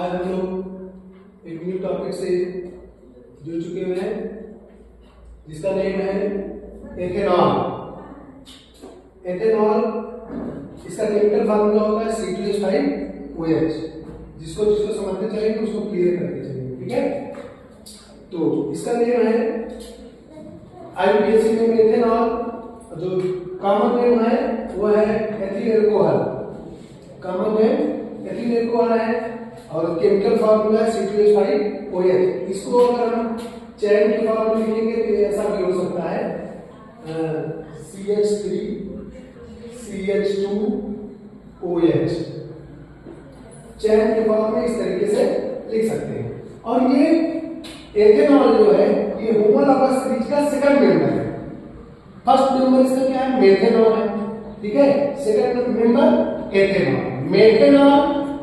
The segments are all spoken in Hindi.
आज हम लोग एक न्यू टॉपिक से जुड़ चुके हुए हैं जिसका नेम है एथेनॉल। एथेनॉल इसका केमिकल फार्मूला होता है C2H5OH। जिसको समझते चलेंगे उसको क्लियर करके चलेंगे, ठीक है। तो इसका नेम है IUPAC नेम एथेनॉल, जो कॉमन नेम है वो है ethyl alcohol. Common name ethyl alcohol है और केमिकल फार्मूला है C2H5OH। इसको अगर हम चैन के फॉर्म में लिखेंगे तो ऐसा भी हो सकता है CH3 CH2OH। चैन के फॉर्म में इस तरीके से लिख सकते हैं। और ये एथेनॉल जो है ये होमोलॉगस सीरीज का सेकंड मेंबर है। फर्स्ट मेंबर इसका क्या है? मेथेनॉल है, ठीक है। Second member ethanol, methanol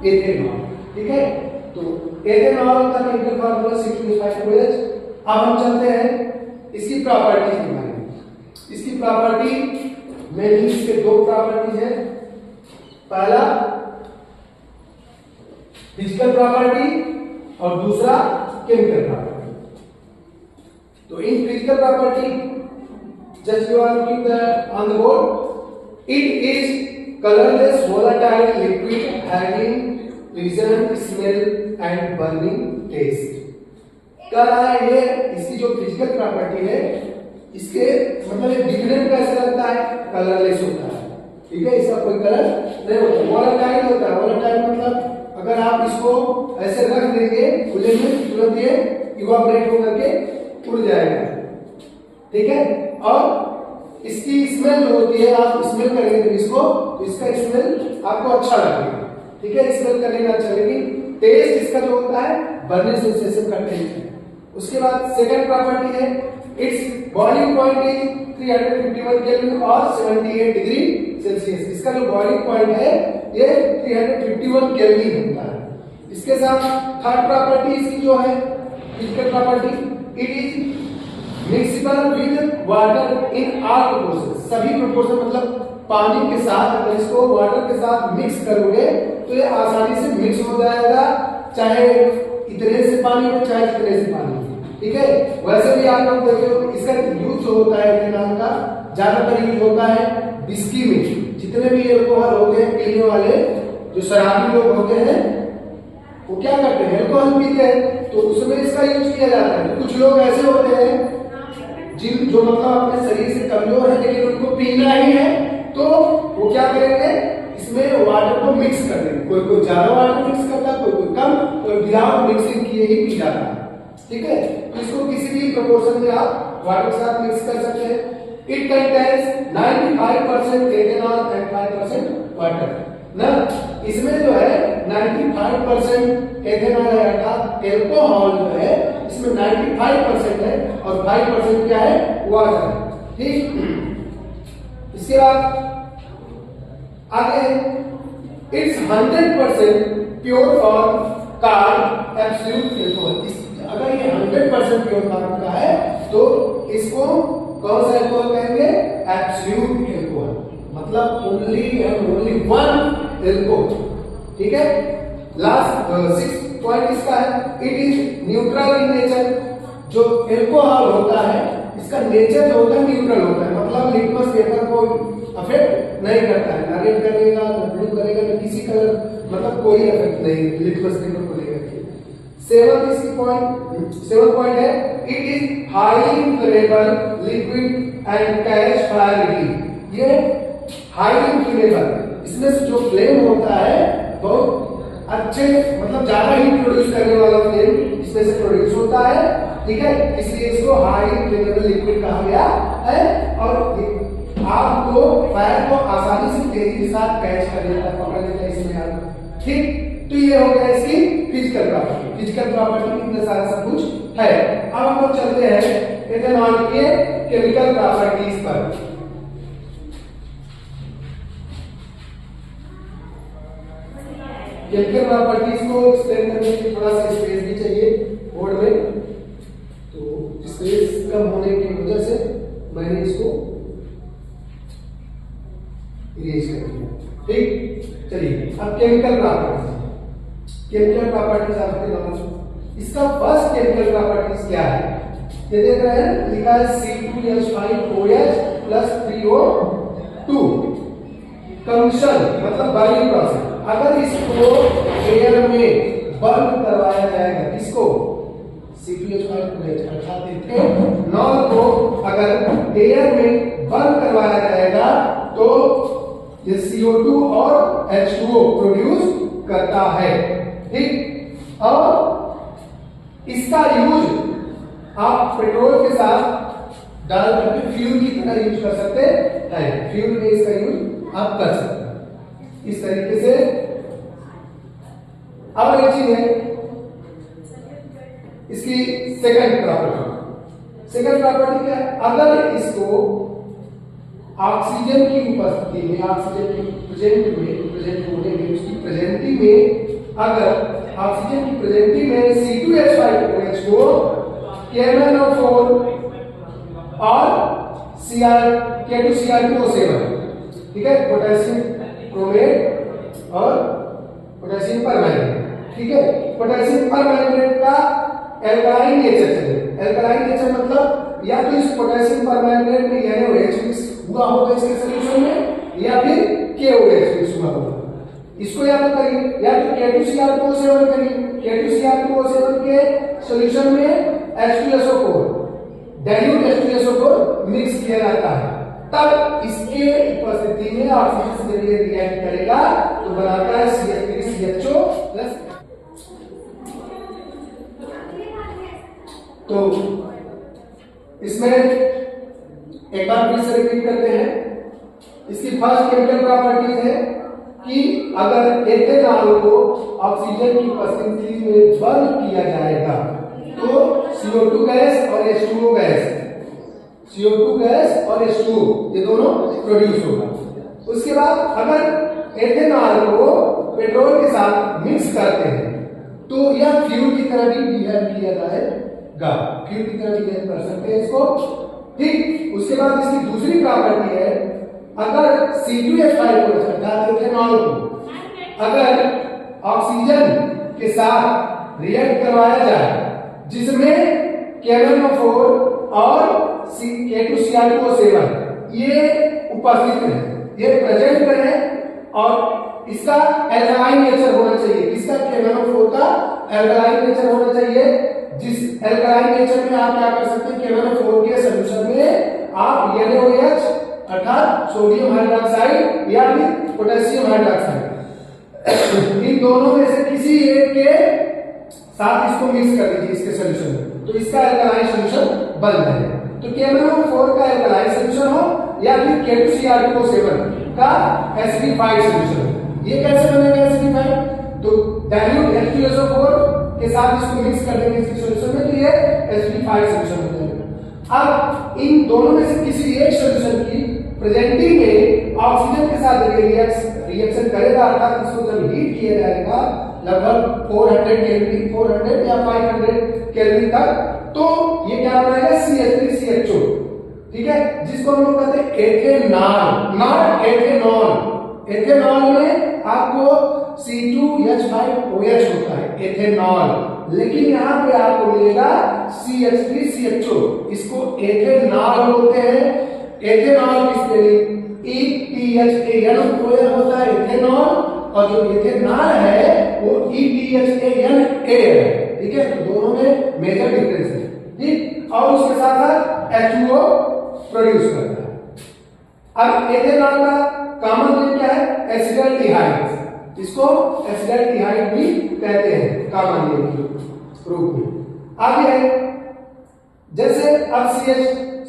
ethanol, ठीक है। तो एथेनॉल का केमिकल फार्मूला C2H5OH। अब हम चलते हैं इसकी प्रॉपर्टीज के बारे में। इसकी प्रॉपर्टी मेनली इसके दो प्रॉपर्टीज है। पहला फिजिकल प्रॉपर्टी और दूसरा केमिकल प्रॉपर्टी। तो in physical property just you are looking on the board, it is colourless volatile liquid having vision smell and burning taste. क्या रहा है ये? इसकी जो फिजिकल प्रॉपर्टी है इसके मतलब ये दिखने में कैसे लगता है? कलरलेस होता है, ठीक है। इसका कोई कलर नहीं होता, वोलेटाइल होता है। वोलेटाइल मतलब अगर आप इसको ऐसे रख देंगे खुले में तुरंत ये इवापोरेट होकर के उड़ जाएगा, ठीक है। और इसकी स्मेल जो होती है, आप स्मेल करेंगे इसको तो इसका स्मेल आपको अच्छा लगेगा, ठीक है। स्मेल करने में अच्छा लगेगी। टेस्ट इसका जो होता है बर्निंग सेंसेशन का टेस्ट है। उसके बाद सेकंड प्रॉपर्टी है it's boiling point is 351 kelvin और 78 डिग्री सेल्सियस। इसका जो बॉइलिंग पॉइंट है ये 351 केल्विन होता है। इसके साथ थर्ड प्रॉपर्टी इसकी जो है physical property, it is miscible with water in all proportion. सभी प्रोपोर्शन मतलब पानी के साथ अगर इसको वाटर के साथ मिक्स करोगे तो ये आसानी से मिक्स हो जाएगा, चाहे इतने से पानी हो चाहे इतने से पानी हो, ठीक है। वैसे भी आप लोग देखो इसका यूज जो होता है एथेनॉल का ज्यादातर यूज होता है विस्की में। जितने भी अल्कोहल होते हैं पीने वाले, जो शराबी लोग होते हैं वो क्या करते हैं? अल्कोहल पीते हैं, तो उसमें इसका यूज किया जाता है। कुछ लोग ऐसे होते हैं जो मतलब अपने शरीर से कमजोर है लेकिन उनको पीना ही है, तो वो क्या करेंगे? इसमें वाटर को मिक्स कर देंगे। कोई ज्यादा वाटर मिक्स करता है, कोई कम, कोई विदाउट मिक्सिंग किए ही पी जाता है, ठीक है। तो इसको किसी भी प्रोपोर्शन में आप वाटर के साथ मिक्स कर सकते हैं। It contains 95% ethanol and 5% water ना। इसमें जो है 95% एथेनॉल है, अर्थात एल्कोहल जो है इसमें 95% है और 5% क्या है? वाटर है, ठीक। इसके बाद आगे it's 100% pure form carb absolute alcohol. अगर ये 100% प्योर फॉर्म का है तो इसको कौन सा एल्कोहल कहेंगे? एब्सोल्यूट एल्कोहल, मतलब only and only one alcohol, ठीक है। लास्ट 6 पॉइंट इसका है it is neutral in nature. जो एल्कोहल होता है इसका नेचर जो होता है न्यूट्रल होता है, मतलब लिटमस पेपर को अफेक्ट नहीं करता है, ना रेड करेगा ना ब्लू करेगा ना किसी कलर, मतलब कोई इफेक्ट नहीं लिटमस पेपर को लेकर के। सेवन पॉइंट है it is highly inflammable liquid and catch fire heat. ये हाईली इन्फ्लेमेबल, इसमें से जो फ्लेम होता है बहुत अच्छे मतलब ज्यादा हीट प्रोड्यूस करने वाला फ्लेम इसमें से प्रोड्यूस होता है, ठीक है। इसलिए इसको हाईली इन्फ्लेमेबल लिक्विड कहा गया है। और आपको फायर को आसानी से तेजी के साथ कैच कर लेता है, पकड़ लेता है इसमें आप, ठीक। तो ये हो गया इसकी फिजिकल प्रॉपर्टी। फिजिकल प्रॉपर्टी इतना सारा सब कुछ है। अब हम लोग चलते हैं एथेनॉल के केमिकल प्रॉपर्टीज पर। केमिकल प्रॉपर्टीज को एक्सप्लेन करने के लिए थोड़ा सा स्पेस भी चाहिए बोर्ड में, तो स्पेस कम होने की वजह से मैंने इसको इरेज कर दिया, ठीक। चलिए अब chemical properties chemical properties of the non. इसका फर्स्ट केमिकल प्रॉपर्टीज क्या है, ये देख रहे हैं, लिखा है C2H5OH प्लस 3O2 कंबशन मतलब बर्निंग प्रोसेस। अगर इसको एयर में बर्न करवाया जाएगा, किसको, C2H5OH अर्थात इथेनॉल को अगर एयर में बर्न करवाया जाएगा तो ये CO2 और H2O प्रोड्यूस करता है, ठीक। और इसका यूज आप पेट्रोल के साथ डाल करके फ्यूल की तरह यूज कर सकते हैं, फ्यूल में इसका यूज आप कर सकते हैं इस तरीके से। अब एक चीज है इसकी सेकंड प्रॉपर्टी। सेकंड प्रॉपर्टी क्या है, अगर इसको ऑक्सीजन की उपस्थिति में, ऑक्सीजन की प्रेजेंट होने में, उसकी प्रेजेंटी में, अगर ऑक्सीजन की प्रेजेंटी में C2H5OH को KMnO4 और K2Cr2O7, ठीक है, पोटेशियम क्रोमेट और पोटेशियम परमैंगनेट, ठीक है। पोटेशियम परमैंगनेट का एल्कलाइन नेचर चाहिए। एल्कलाइन नेचर मतलब या तो इस पोटेशियम परमैंगनेट में NaOH मिक्स हुआ होगा इसके सॉल्यूशन में, या फिर KOH मिक्स हुआ होगा। इसको या तो करिए, या तो K2Cr2O7 करिए, K2Cr2O7 के सॉल्यूशन में H2SO4 डाइल्यूट H2SO4 मिक्स किया जाता है, तब इसके उपस्थिति में ऑक्सीजन से ये रिएक्ट करेगा तो बनाता है CH3CHO प्लस। तो इसमें एक बार फिर से रिपीट करते हैं, इसकी फर्स्ट केमिकल प्रॉपर्टीज है कि अगर एथेनॉल को ऑक्सीजन की उपस्थिति में बर्न किया जाएगा तो CO2 गैस और H2O गैस, CO2 गैस और H2O ये दोनों प्रोड्यूस होगा। उसके बाद अगर एथेनॉल को पेट्रोल के साथ मिक्स करते हैं तो यह फ्यूल की तरह भी बिहेव किया जाएगा, फ्यूल की तरह बिहेव कर सकते हैं इसको, ठीक। उसके बाद इसकी दूसरी प्रॉपर्टी है, अगर C2H5OH अर्थात एथेनॉल को अगर ऑक्सीजन के साथ रिएक्ट करवाया जाए जिसमें KMnO4 और K2Cr2O7 ये उपस्थित है, ये प्रेजेंट है, और इसका एल्कलाइन नेचर होना चाहिए, इसका KMnO4 का एल्कलाइन नेचर होना चाहिए, जिस एल्कलाइन नेचर में आप क्या कर सकते हैं, KMnO4 के सॉल्यूशन में आप NaOH अर्थात सोडियम हाइड्रोक्साइड या फिर पोटेशियम हाइड्रोक्साइड इन दोनों में से किसी एक के साथ इसको मिक्स कर दीजिए इसके सॉल्यूशन में, तो इसका एल्कलाइन सॉल्यूशन बन जाएगा। तो KMnO4 का एल्कलाइन सॉल्यूशन हो या फिर K2Cr2O7 का एसिडिफाइड सॉल्यूशन। ये कैसे बनेगा एसिडिफाइड, तो डाइल्यूट H2SO4 के साथ इसको मिक्स कर देंगे इसके सॉल्यूशन में, तो ये एसिडिफाइड सॉल्यूशन हो जाएगा। अब इन दोनों में से किसी एक सॉल्यूशन की प्रेजेंटी में ऑक्सीजन के साथ रिएक्शन करेगा, अर्थात इसको जब हीट किया जाएगा लगभग 400 केल्विन, 400 या 500 केल्विन तक, तो ये क्या बनाएगा CH3CHO, ठीक है, जिसको हम लोग कहते हैं एथेनॉल, नॉट एथेनॉल। एथेनॉल में आपको C2H5OH होता है एथेनॉल, लेकिन यहाँ पे आपको मिलेगा CH3CHO, इसको एथेनॉल बोलते हैं। एथेनॉल की स्पेलिंग ETHAN होता है एथेनॉल, और जो एथेनॉल है वो ETHANA है, ठीक है, तो दोनों में मेजर डिफरेंस है, ठीक। और उसके साथ साथ H2O प्रोड्यूस करता है। अब एथेनॉल का कॉमन नेम क्या है, एसिडल्डिहाइड, इसको एसिडल्डिहाइड भी कहते हैं कॉमन नेम के रूप में। आगे जैसे अब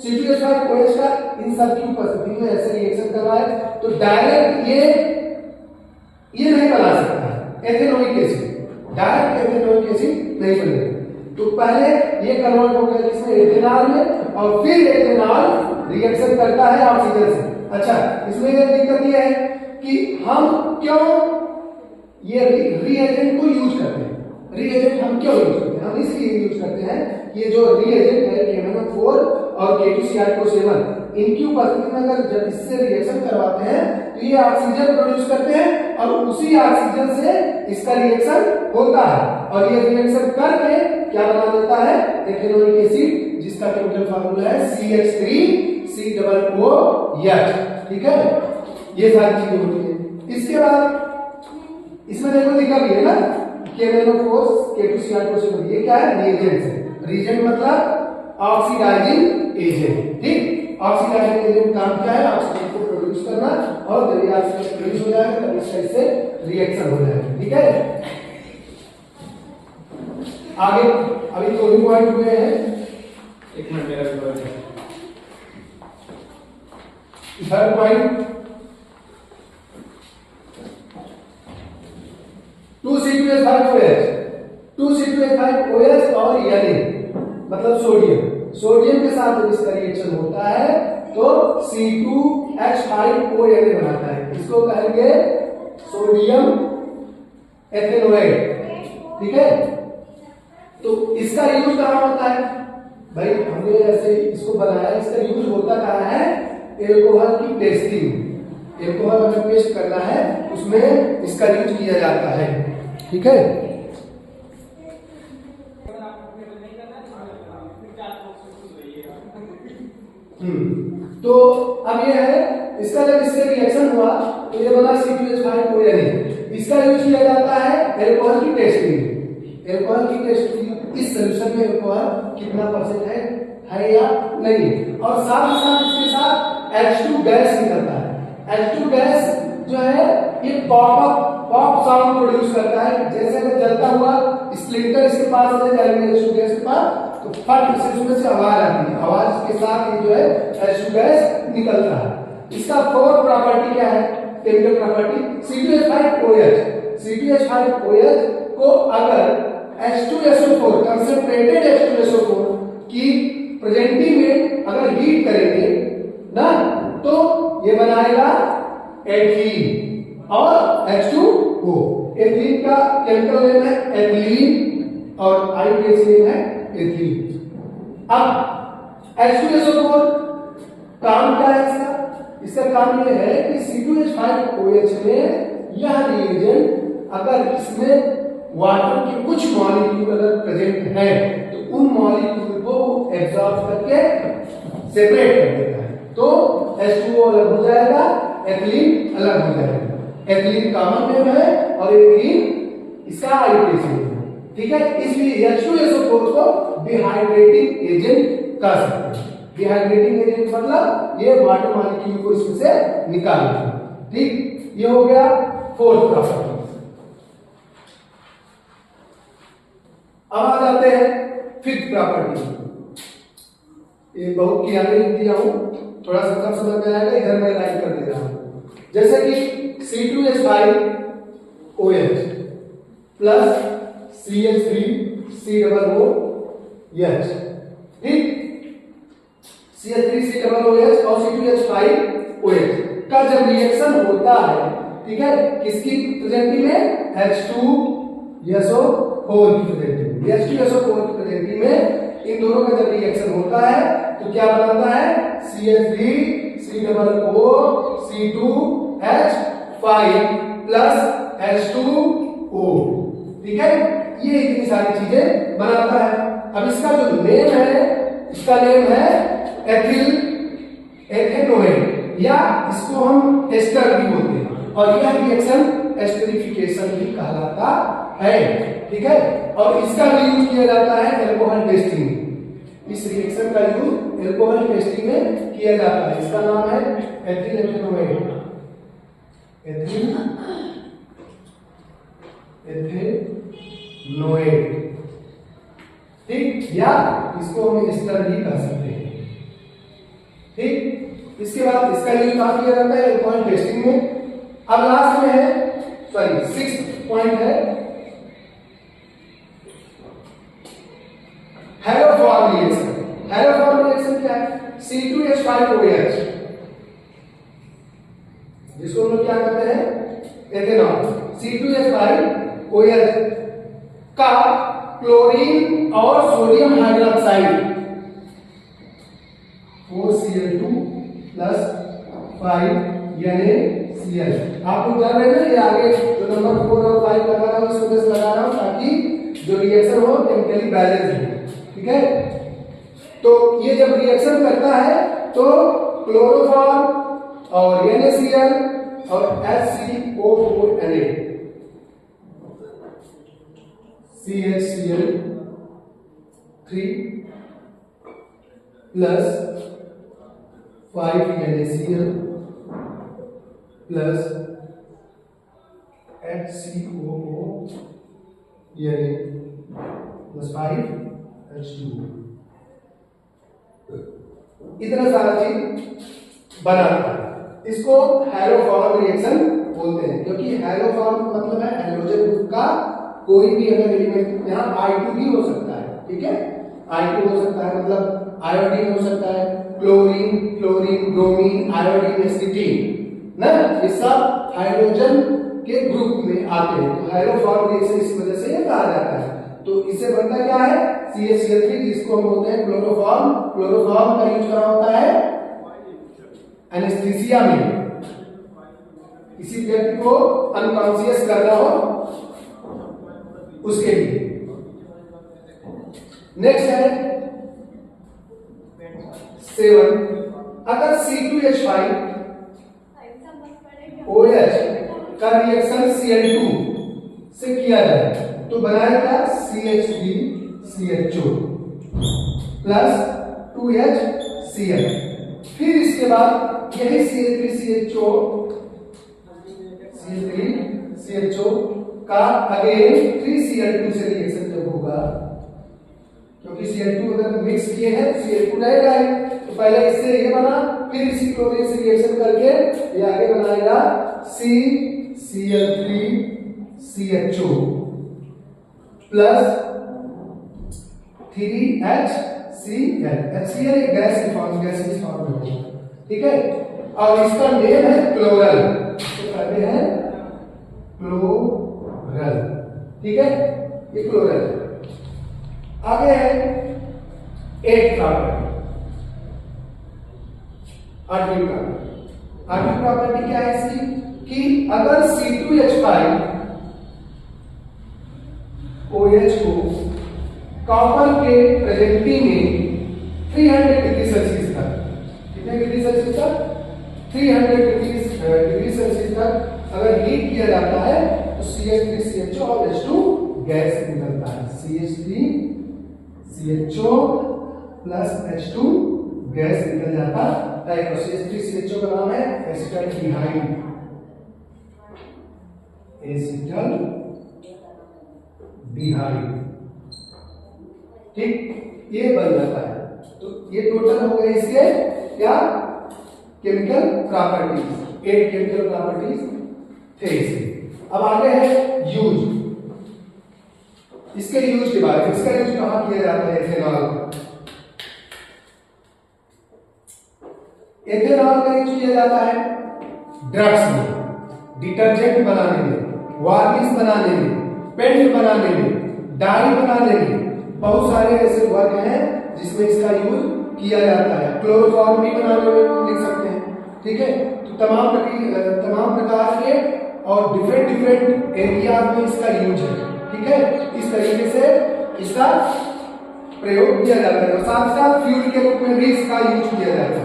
C2H5OH का इन सब की उपस्थिति में ऐसे रिएक्शन कर रहा है, तो डायरेक्ट ये नहीं बना सकता है ethanoic acid, direct ethanoic acid नहीं बनेगा। तो पहले ये कन्वर्ट हो गया इसमें एथेनॉल में, और फिर एथेनॉल रिएक्शन करता है ऑक्सीजन से। अच्छा, इसमें ये दिक्कत ये है कि हम क्यों ये रिएजेंट को यूज करते हैं। रिएजेंट हम क्यों यूज करते हैं, हम इसलिए यूज करते हैं, ये जो रिएजेंट है KMnO4 और K2Cr2O7 इनकी उपस्थिति में अगर जब इससे रिएक्शन करवाते हैं तो ये ऑक्सीजन प्रोड्यूस करते हैं और उसी ऑक्सीजन से इसका रिएक्शन होता है और ये रिएक्शन करके क्या बना देता है एथेनोइक एसिड, जिसका केमिकल फार्मूला है CH3COOH। ठीक है, ये सारी चीजें होती है। इसके बाद इसमें देखो लिखा भी है ना KNO4 K2Cr2, ये क्या है रिएजेंट है। रिएजेंट मतलब ऑक्सीडाइजिंग एजेंट। ठीक, ऑक्सीडाइजिंग एजेंट काम क्या है ऑक्सीजन को प्रोड्यूस करना और जब ये ऑक्सीजन प्रोड्यूस हो जाएगा तब इसका इससे रिएक्शन हो जाएगा। ठीक है, आगे अभी तो भी पॉइंट हुए हैं। एक मिनट मेरा थर्ड पॉइंट 2C2H5OH 2C2H5OH और Na मतलब सोडियम के साथ जब इसका रिएक्शन होता है तो C2H5ONA बनाता है। इसको कहेंगे सोडियम एथेनोएट। ठीक है, तो इसका यूज कहाँ होता है भाई, हमने ऐसे इसको बनाया, इसका यूज होता कहाँ है एल्कोहल की टेस्टिंग। एल्कोहल अगर टेस्ट करना है उसमें इसका यूज किया जाता है। ठीक है, तो अब ये है इसका जब इससे रिएक्शन हुआ तो ये बना C2H5ONA। इसका यूज किया जाता है एल्कोहल की टेस्टिंग। एल्कोहल की टेस्टिंग इस सॉल्यूशन में एल्कोहल कितना परसेंट है या नहीं, और साथ ही साथ इसके साथ H2 गैस निकलता है। H2 गैस जो है ये पॉप साउंड प्रोड्यूस करता है। जैसे अगर जलता हुआ स्प्लिंटर इसके पास ले जाएंगे H2 गैस के पास तो फट से उसमें से आवाज आती है, आवाज के साथ ये जो है H2 गैस निकलता है। इसका फोर्थ प्रॉपर्टी क्या है केमिकल प्रॉपर्टी C2H5OH। C2H5OH को अगर H2SO4 कंसंट्रेटेड H2SO4 की प्रेजेंटी में अगर हीट करेंगे ना तो ये बनाएगा एथीन और H2O। एथीन का केमिकल नेम है एथिलीन और आईयूएस नेम है एथीन। अब H2SO4 काम क्या है इसका काम ये है कि C2H5OH में यह रिएजेंट अगर इसमें वाटर के कुछ मॉलिक्यूल अगर प्रेजेंट है तो उन मॉलिक्यूल को एब्जॉर्ब करके सेपरेट कर देता है, तो H2O अलग हो जाएगा, एथिलीन अलग हो जाएगा। एथिलीन कॉमन नेम है और एथिलीन इसका आईयूएस नेम है। ठीक है, इसलिए H2SO4 को डिहाइड्रेटिंग एजेंट कह सकते हैं। डिहाइड्रेटिंग एजेंट मतलब ये वाटर मॉलिक्यूल को इसमें से निकाल देगा। ठीक, ये हो गया फोर्थ प्रॉपर्टी। अब आ जाते हैं फिफ्थ प्रॉपर्टी। ये बहुत की आगे लिख दिया हूं, थोड़ा सा कम समझ में आएगा, इधर मैं राइट कर दे रहा हूं। जैसे कि C2H5OH प्लस CH3COOH। ठीक, CH3COOH और C2H5OH का जब रिएक्शन होता है, ठीक है, किसकी प्रेजेंटी में H2SO4 की प्रेजेंटी में। H2SO4 की प्रेजेंटी में इन दोनों का जब रिएक्शन होता है तो क्या बनाता है CH3COOC2H5 प्लस H2O। ठीक है, ये इतनी सारी चीजें बनाता है। अब इसका जो नेम है इसका नेम है एथेनोएट या इसको हम एस्टर भी बोलते हैं और यह रिएक्शन एस्टरिफिकेशन भी कहलाता है। ठीक है, और इसका भी यूज किया जाता है एल्कोहल टेस्टिंग। इस रिएक्शन का यूज एल्कोहल टेस्टिंग में किया जाता है। इसका नाम है एथिल एथेनोएट। ठीक, या इसको हम एस्टर भी कह सकते हैं। ठीक, इसके बाद इसका यूज कहां किया जाता है एल्कोहल टेस्टिंग में। अब लास्ट में है सिक्स्थ पॉइंट है हैलोफॉर्म रिएक्शन। हैलोफॉर्म रिएक्शन क्या है C2H5OH जिसको हम लोग क्या कहते हैं एथेनॉल। C2H5OH का क्लोरीन और sodium hydroxide 4Cl2 plus 5 NaCl। आप लोग जान रहे हैं ना, ये आगे जो नंबर 4 और 5 लगा रहा हूँ, इस वजह से लगा रहा हूँ ताकि जो रिएक्शन हो केमिकली बैलेंस हो। ठीक है, तो ये जब रिएक्शन करता है तो क्लोरोफॉर्म और NaCl और HCO4Na CHCl3 plus 5 NaCl plus HCOO plus 5 H2O, इतना सारा चीज बनाता है। इसको हैलोफॉर्म रिएक्शन बोलते हैं, क्योंकि हैलोफॉर्म मतलब है हैलोजन ग्रुप का कोई भी अगर एलिमेंट, यहाँ I2 भी हो सकता है। ठीक है, I2 हो सकता है, मतलब आयोडीन हो सकता है, क्लोरीन, ब्रोमीन, आयोडीन, एसिटीन ना, ये सब हाइड्रोजन के ग्रुप में आते हैं। तो हैलोफॉर्म रिएक्शन इस वजह से ये कहा जाता है। तो इससे बनता क्या है CHCl3, जिसको हम बोलते हैं क्लोरोफॉर्म। क्लोरोफॉर्म का यूज करा होता है एनेस्थीसिया में, किसी व्यक्ति को अनकॉन्शियस करना हो उसके लिए। नेक्स्ट है 7, अगर C2H5 OH का रिएक्शन Cl2 से किया जाए तो बनाएगा CH3CHO प्लस 2HCl। फिर इसके बाद यही CH3CHO का अगेन 3Cl2 से रिएक्शन जब होगा, क्योंकि Cl2 अगर मिक्स किए हैं तो Cl2 रहेगा ही, तो पहले इससे ये बना, फिर इसी क्लोरीन से रिएक्शन करके ये आगे बनाएगा CCl3CHO प्लस 3HCl। HCl एक गैस की फॉर्म में होगा। ठीक है, और इसका नेम है क्लोरल, तो कहते हैं क्लोरल। ठीक है, ये क्लोरल। आगे है 8 प्रॉपर्टी, 8वीं प्रॉपर्टी क्या है इसकी, कि अगर C2H5 OH को कॉपर के प्रेजेंटिंग में 300 डिग्री सेल्सियस तक, कितने डिग्री सेल्सियस तक, 300 डिग्री सेल्सियस तक अगर हीट किया जाता है तो CH3CHO और H2 गैस निकलता है। CH3CHO प्लस H2 गैस निकल जाता है। तो CH3CHO का नाम है एसिटल्डिहाइड, ठीक, ये बन जाता है। तो ये टोटल हो गए इसके क्या केमिकल प्रॉपर्टीज, 8 केमिकल प्रॉपर्टीज थे इसके। अब आगे है यूज, इसके यूज के बारे में। इसका यूज कहां किया जाता है एथेनॉल? एथेनॉल का यूज किया जाता है ड्रग्स में, डिटर्जेंट बनाने में, वार्निश बनाने में, पेंट बनाने में, डाई बनाने में, बहुत सारे ऐसे वर्क हैं जिसमें इसका यूज किया जाता है। क्लोरोफॉर्म भी बनाने में लिख सकते हैं। ठीक है, तो तमाम प्रकार के और डिफरेंट एरिया में इसका यूज है। ठीक है, इस तरीके से इसका प्रयोग किया जाता है। और साथ साथ फ्यूल के रूप में भी इसका यूज किया जाता है।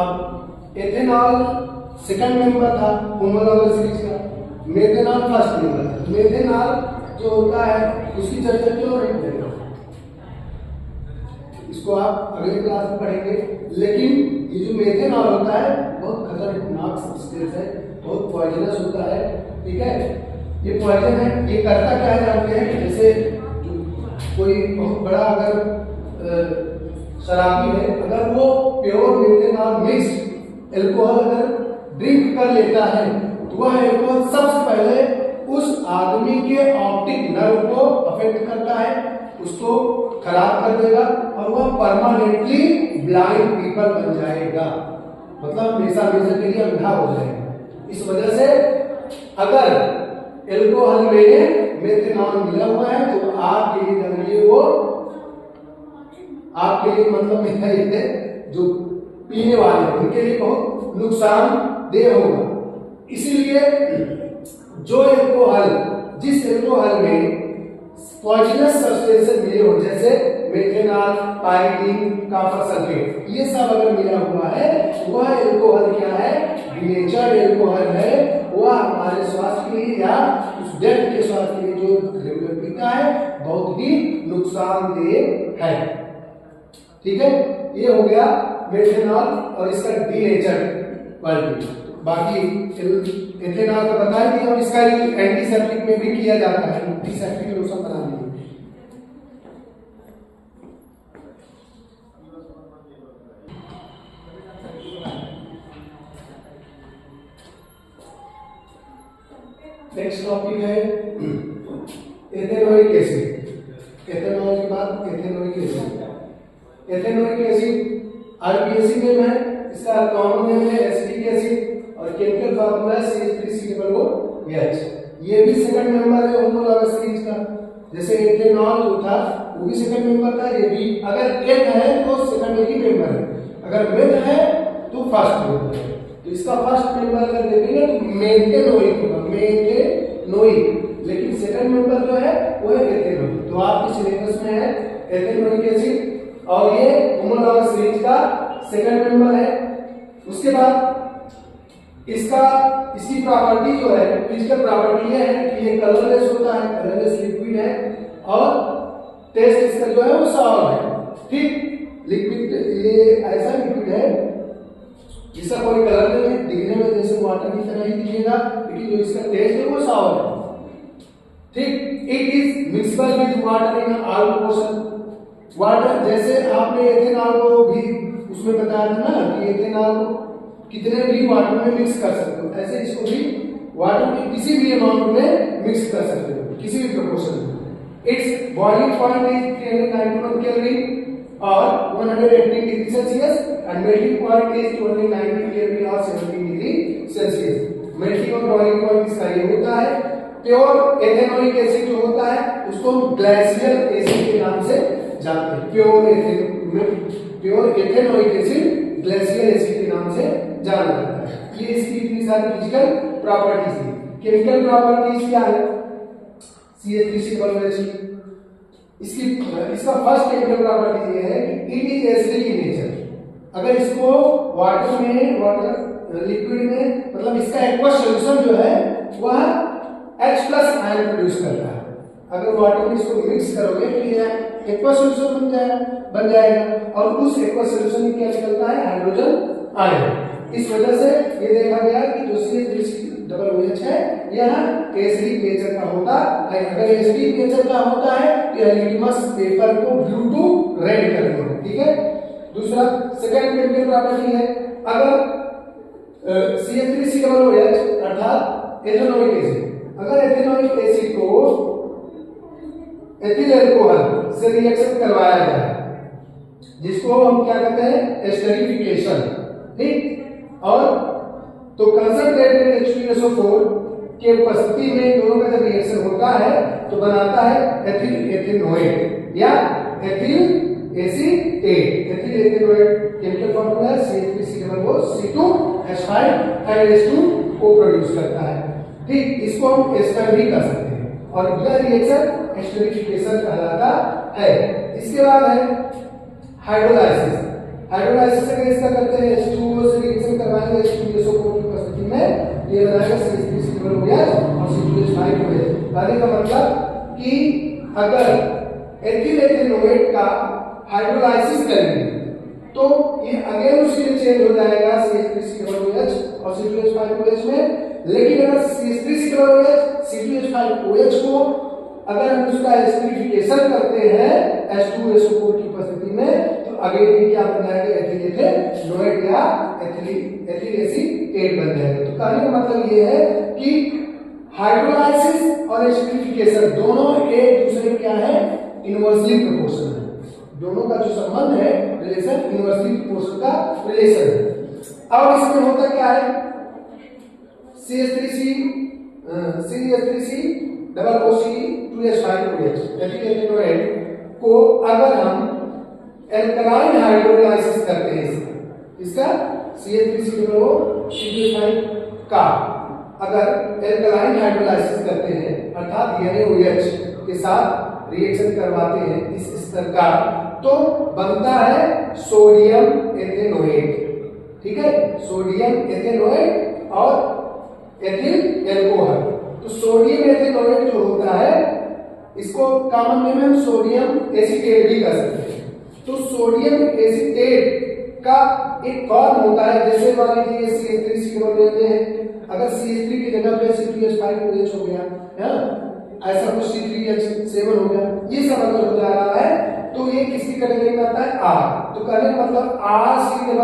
अब एथेनॉल सेकंड मेंबर था होमोलॉगस सीरीज का, मेथेनॉल फर्स्ट मेंबर था। मेथेनॉल जो होता है उसकी चर्चा क्यों नहीं करेंगे, इसको आप अगले क्लास में पढ़ेंगे। लेकिन ये जो मेथेनॉल होता है खतरनाक सब्सटेंस है, बहुत पॉइजनस होता है, ठीक है। ये पॉइजन है, ये करता क्या है जानते हैं, जैसे कोई बहुत बड़ा अगर शराबी है, अगर वो प्योर मेथेनॉल मिक्स्ड एल्कोहल अगर ड्रिंक कर लेता है तो वह एल्कोहल सबसे पहले उस आदमी के ऑप्टिक नर्व को अफेक्ट करता है, उसको खराब कर देगा और वह परमानेंटली ब्लाइंड पीपल बन जाएगा, मतलब हमेशा हमेशा के लिए अंधा हो जाएगा। इस वजह से अगर एल्कोहल में मेथेनॉल मिला हुआ है तो आपके लिए जानिए वो आपके लिए मतलब मेरा ये जो पीने वाले हैं उनके लिए बहुत नुकसानदेह होगा। इसीलिए जो एल्कोहल जिस एल्कोहल में पॉइजनस सब्सटेंसेस मिले हो जैसे मेथेनॉल, पायरीन, कॉपर सल्फेट, ये सब अगर मिला हुआ है वह एल्कोहल क्या है, नेचर एल्कोहल है, वह हमारे स्वास्थ्य के लिए या उस व्यक्ति के स्वास्थ्य के लिए जो रेगुलर पीता है बहुत ही नुकसानदेह है, ठीक है। ये हो गया मेथेनॉल और इसका डीनेचर क्वालिटी। बाकी एथेनॉल का बता दिया और इसका एंटीसेप्टिक में भी किया जाता है, एंटीसेप्टिक लोशन बनाने में। नेक्स्ट टॉपिक है एथेनोइक एसिड। एथेनॉल के बाद एथेनोइक एसिड। एथेनोइक एसिड आरपीएसी नेम है, इसका कॉमन नेम है एसिटिक एसिड और केमिकल फार्मूला CH3COOH। ये भी सेकंड मेंबर है होमोलॉगस सीरीज का, जैसे एथेनॉल जो था वो भी सेकंड मेंबर था, ये भी अगर एक है तो सेकंडरी मेंबर है, अगर मेथ है तो फर्स्ट मेंबर है। तो इसका फर्स्ट मेंबर अगर देखेंगे तो मेथेनोइक होगा, मेथेनोइक, लेकिन सेकंड मेंबर जो है वो है एथेनोइक। तो आपके सिलेबस में है एथेनोइक एसिड और ये होमोलॉगस सीरीज का सेकंड मेंबर है। उसके बाद इसकी प्रॉपर्टी जो है, फिजिकल प्रॉपर्टी ये है कि ये कलरलेस होता है, कलरलेस लिक्विड है और टेस्ट इसका जो है वो सॉल्व है, ठीक। लिक्विड ये ऐसा लिक्विड है जिसका कोई कलर नहीं है, दिखने में जैसे वाटर की तरह ही दिखेगा, लेकिन जो इसका टेस्ट है वो सॉल्व है, ठीक। It is miscible with water in all portion. Water जैसे आपने एथेनॉल को भी उसमें बताया था ना कि एथेनॉल को कितने भी वाटर में मिक्स कर सकते हो, ऐसे इसको भी वाटर के किसी भी अमाउंट में मिक्स कर सकते हो, किसी भी प्रोपोर्शन में। It's boiling point is 391 kelvin और 118 degree Celsius and melting point is 290 kelvin और 70 डिग्री सेल्सियस। मेल्टिंग और बॉइलिंग पॉइंट इसका ये होता है। प्योर एथेनोइक एसिड जो होता है उसको हम ग्लेशियल एसिड के नाम से जानते हैं। Pure ethanoic acid glacial acid के नाम से जाना जाता है। ये इसकी इतनी सारी फिजिकल प्रॉपर्टीज है। केमिकल प्रॉपर्टीज क्या है, CH3COOH। इसका फर्स्ट केमिकल प्रॉपर्टी ये है कि it is acidic in nature. अगर इसको वाटर लिक्विड में मतलब इसका एक्वस सॉल्यूशन जो है वह H+ आयन प्रोड्यूस करता है। अगर वाटर में इसको मिक्स करोगे तो ये एक्वस सॉल्यूशन बन जाएगा और उस एक्वस सॉल्यूशन में क्या निकलता है, हाइड्रोजन आयन। इस वजह से ये देखा गया कि जो CH3COOH है यह एसिडिक नेचर का होता है। अगर एसिडिक नेचर का होता है तो यह लिटमस पेपर को ब्लू टू रेड कर देगा, ठीक है। दूसरा सेकंड केमिकल प्रॉपर्टी है, अगर CH3COOH अर्थात एथेनोइक एसिड, अगर एथेनोइक एसिड को एथिल अल्कोहल से रिएक्शन करवाया जाए जिसको हम क्या कहते हैं, एस्टरीफिकेशन, ठीक। और तो कंसंट्रेटेड H2SO4 के उपस्थिति में दोनों का जब रिएक्शन होता है तो बनाता है एथिल एथेनोएट या ethyl acetate. Ethyl ethanoate chemical formula है CH3COOH C2H5 को प्रोड्यूस करता है, ठीक। इसको हम एस्टर भी कर सकते हैं और यह रिएक्शन एस्टरीफिकेशन कहलाता है। इसके बाद है हाइड्रोलाइसिस। हाइड्रोलाइसिस अगर इसका करते हैं H2O से रिएक्शन करवाएंगे H2SO4 की उपस्थिति में, ये बनाएगा CH3COOH और C2H5OH। कहने का मतलब कि अगर एथिल एथेनोएट का हाइड्रोलाइसिस करेंगे तो ये अगेन उसी में चेंज हो जाएगा CH3COOH C2H5OH में। लेकिन अगर CH3COOH C2H5OH को अगर हम उसका एसिडिफिकेशन करते हैं H2SO4 की उपस्थिति में, तो आगे क्या बन जाएगा, एथिलेटेड या एथिलिक एसीटेट बन जाएगा। तो कहने का मतलब ये है कि हाइड्रोलाइसिस और एसिडिफिकेशन दोनों एक दूसरे क्या है, इनवर्सली प्रोपोर्शनल है। दोनों का जो संबंध है, रिलेशन इनवर्सली प्रोपोर्शनल का रिलेशन है। अब इसमें होता क्या है, CH3C2H5OH एथिलेटेड को अगर हम एल्कलाइन हाइड्रोलाइसिस करते हैं, इसका CH3COOH का अगर एल्कलाइन हाइड्रोलाइसिस करते हैं अर्थात NaOH के साथ रिएक्शन करवाते हैं इस स्तर का, तो बनता है सोडियम एथेनोएट। ठीक है, सोडियम एथेनोएट और एथिल एल्कोहल। तो सोडियम एथेनोएट जो होता है इसको कॉमन नेम हम सोडियम एसीटेट भी कर सकते हैं। तो सोडियम एसीटेट का एक फॉर्म होता है, जैसे मान लीजिए CH3COOH लेते हैं, अगर CH3 की जगह पे C2H5OH हो गया है, ऐसा कुछ C3H7 हो गया, ये सब अगर हो जा रहा है तो ये किसकी कैटेगरी में आता है, R। तो कहने का मतलब RCOOH अगर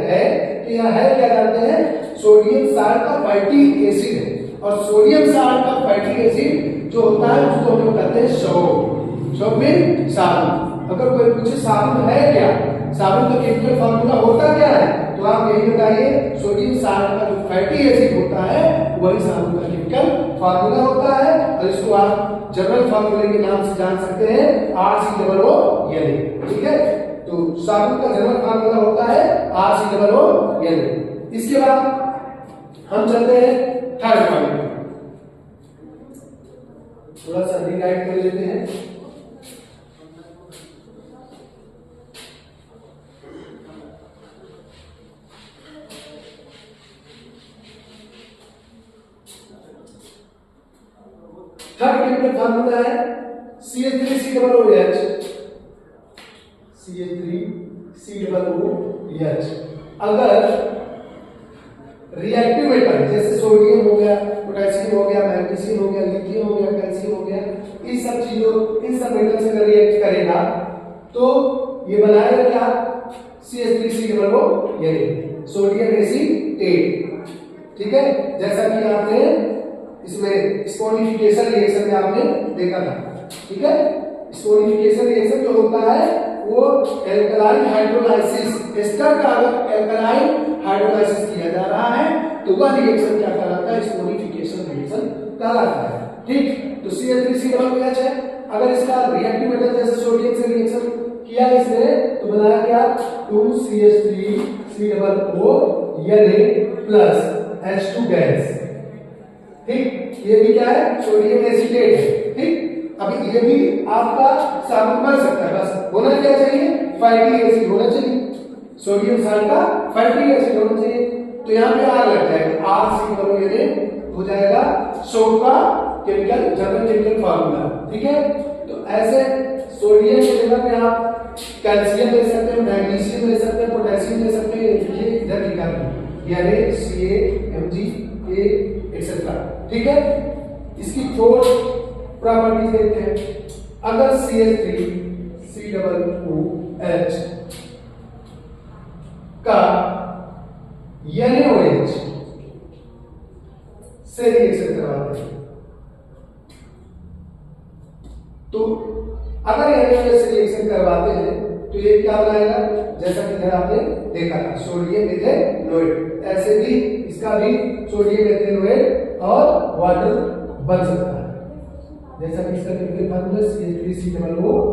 है तो यह है क्या जानते हैं, सोडियम साल्ट का फैटी एसिड है। और सोडियम साल्ट का फैटी एसिड जो होता है उसको हम लोग कहते हैं शॉप में साबुन। अगर कोई पूछे साबुन है क्या, साबुन का केमिकल फार्मूला होता क्या है, तो आप यही बताइए, सोडियम साल्ट का जो फैटी एसिड होता है वही साबुन का केमिकल फार्मूला होता है। और इसको आप जनरल फार्मूले के नाम से जान सकते हैं, RCOOH। ठीक है, तो साबुन का जनरल फार्मूला होता है RCOOH। इसके बाद हम चलते हैं थर्ड पॉइंट, थोड़ा सा रिगाइड कर लेते हैं। थर्ड केमिकल फार्मूला है CH3COOH। CH3COOH अगर रिएक्टिव मेटल जैसे सोडियम हो गया, पोटेशियम हो गया, मैग्नीशियम हो गया, लिथियम हो गया, कैल्शियम हो गया, इन सब चीजों इन सब मेटल से अगर रिएक्ट करेगा तो ये बनाएगा क्या, CH3COOH सोडियम एसीटेट। ठीक है, जैसा कि आपने इसमें स्पोनिफिकेशन रिएक्शन में आपने देखा था। ठीक है, स्पोनिफिकेशन रिएक्शन जो होता है वो एल्कलाइन हाइड्रोलाइसिस, एस्टर का अगर एल्कलाइन हाइड्रोलाइसिस किया जा रहा है तो वह रिएक्शन क्या कहलाता है, स्पोनिफिकेशन रिएक्शन कहलाता है। ठीक, तो CH3COOH है, अगर इसका रिएक्टिव मेटल जैसे सोडियम से रिएक्शन किया इसने तो बनाया क्या, 2CH3COOH प्लस H2 गैस। ठीक, ये भी क्या है, सोडियम एसीटेट है। ठीक, अभी ये भी आपका साबुन बन सकता है, बस होना क्या चाहिए, फैटी एसिड होना चाहिए, सोडियम साल्ट का फैटी एसिड होना चाहिए। तो यहाँ पे R लग जाएगा, RCOOH हो जाएगा सोप का केमिकल जनरल केमिकल फार्मूला। ठीक है, तो ऐसे सोडियम की जगह पे आप कैल्शियम ले सकते हैं, मैग्नीशियम ले सकते हैं, पोटेशियम ले सकते हैं, ये इधर लिखा है CaMgA एक्सेट्रा। ठीक है, इसकी फोर्थ प्रॉपर्टीज देखते हैं। अगर CH3COOH का NaOH से रिएक्शन करवाते हैं तो अगर NaOH से रिएक्शन करवाते हैं तो ये क्या बनाएगा, जैसा कि इधर आपने देखा था, सोडियम एथेनोएट। ऐसे भी इसका भी सोडियम एथेनोएट और वाटर बन सकता है, जैसा कि इसका chemical formula CH3COOH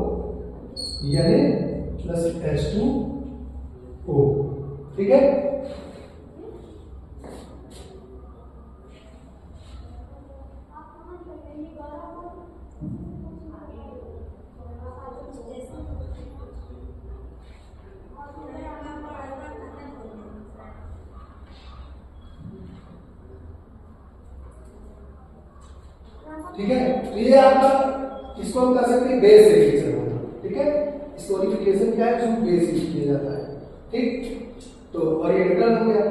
plus H2O। ठीक है, ठीक है, तो ये आपका इसको हम कह सकते हैं बेस रिएक्शन होगा। ठीक है, स्पोनिफिकेशन क्या है, उसमें बेस यूज किया जाता है। ठीक, तो और ये मेटल हो गया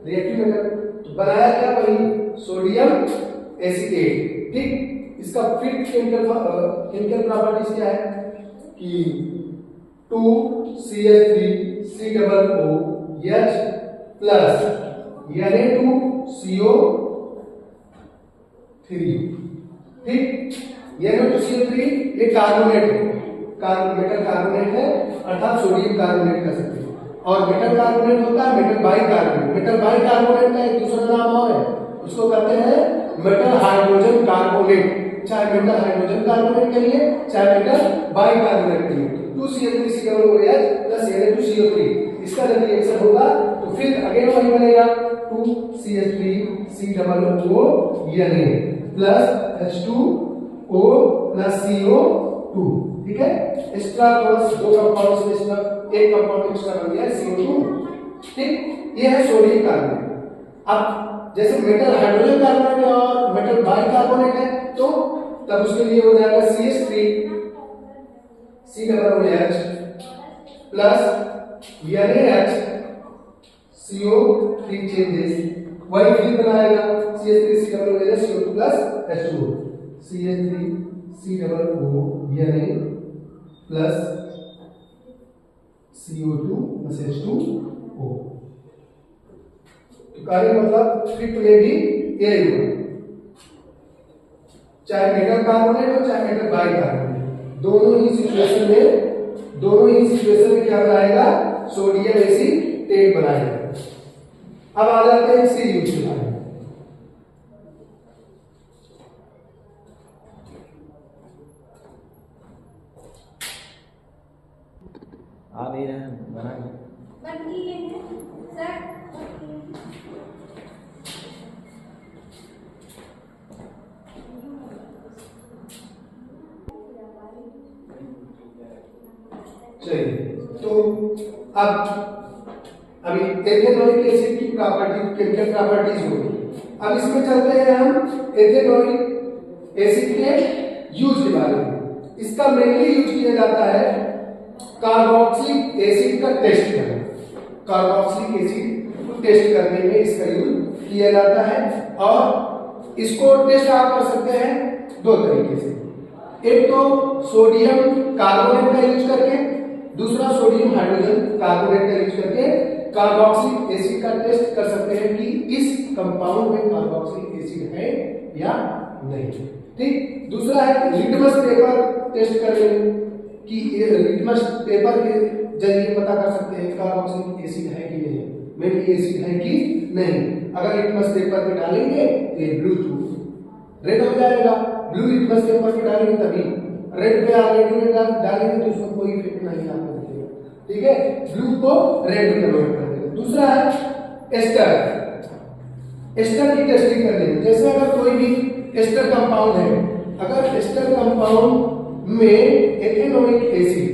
रिएक्टिव मेटल। एसीटेट। ठीक, इसका फिफ्थ केमिकल प्रॉपर्टीज क्या है कि 2CH3 COOH प्लस Na2CO3। ठीक, Na2CO3 ये कार्बोनेट है, मेटल कार्बोनेट है, अर्थात सोडियम कार्बोनेट कह सकते हैं। और मेटल कार्बोनेट होता है मेटल बाइकार्बोनेट। मेटल बाइकार्बोनेट का एक दूसरा नाम और है, उसको कहते हैं मेटल हाइड्रोजन कार्बोनेट। चाहे मेटल हाइड्रोजन कार्बोनेट के लिए, चाहे मेटल बाइकार्बोनेट के लिए। 2CH3COOH प्लस Na2CO3 इसका जब रिएक्शन होगा तो फिर अगेन वही बनेगा 2CH3COONA plus H2O plus CO2। ठीक है, एक्स्ट्रा प्लस दो कंपाउंड से एक्स्ट्रा एक कंपाउंड एक्स्ट्रा बन गया CO2। ठीक, ये है सोडियम कार्बोनेट। अब जैसे मेटल हाइड्रोजन कार्बोनेट और मेटल बाइकार्बोनेट है तो तब उसके लिए हो जाएगा CH3COOH प्लस NaHCO3 चेंजेस, वही फिर बनाएगा CH3COOH CO2 plus H2O, CH3COONA plus CO2 plus H2O। तो कार्य मतलब फिफ्थ में भी यही हुआ, चाहे मेटल कार्बोनेट हो चाहे मेटल बाइकार्बोनेट, दोनों ही सिचुएशन में क्या बनाएगा, सोडियम एसीटेट बनाएगा। अब आ जाते हैं इसके यूज के बारे में। आ नहीं रहे हैं, बना सर चलिए, तो अब अभी एथेनोइक एसिड की प्रॉपर्टी, केमिकल प्रॉपर्टीज होगी। अब इसमें चलते हैं हम एथेनोइक एसिड के यूज के बारे में। इसका मेनली यूज किया जाता है कार्बोक्सिलिक एसिड का टेस्ट करने, कार्बोक्सिलिक एसिड को टेस्ट करने में इसका यूज किया जाता है। और इसको टेस्ट आप कर सकते हैं दो तरीके से, एक तो सोडियम कार्बोनेट का यूज करके, दूसरा सोडियम हाइड्रोजन कार्बोनेट का यूज करके कार्बोक्सिलिक एसिड का टेस्ट कर सकते हैं कि इस कंपाउंड में कार्बोक्सिलिक एसिड है या नहीं। ठीक, दूसरा है लिटमस पेपर टेस्ट करने कि लिटमस पेपर के जरिए पता कर सकते हैं कार्बोक्सिलिक एसिड है कि नहीं, मेनली एसिड है कि नहीं। अगर लिटमस पेपर पे डालेंगे तो ये ब्लू रेड हो जाएगा, ब्लू लिटमस पेपर पे डालेंगे तभी रेड पे ऑलरेडी डालेंगे तो उसमें कोई इफेक्ट नहीं आपको दिखेगा। ठीक है, ब्लू को रेड में कन्वर्ट कर देगा। दूसरा है एस्टर, एस्टर की टेस्टिंग करने में, जैसे अगर कोई भी एस्टर कंपाउंड है, अगर एस्टर कंपाउंड में एथेनोइक एसिड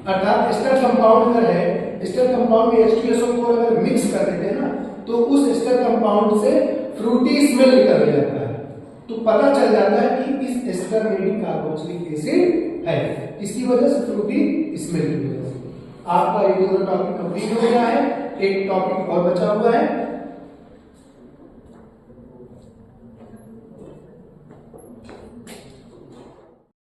अर्थात एस्टर कंपाउंड अगर है, एस्टर कंपाउंड में H2SO4 अगर मिक्स कर देते हैं ना तो उस एस्टर कंपाउंड से फ्रूटी स्मेल निकलने लगता है, तो पता चल जाता है कि इस एस्टर में भी कार्बोक्सिलिक एसिड है। किसकी वजह से, फ्रूटी स्मेल की वजह से। आपका ये दोनों टॉपिक कंप्लीट हो गया है, एक टॉपिक और बचा हुआ है।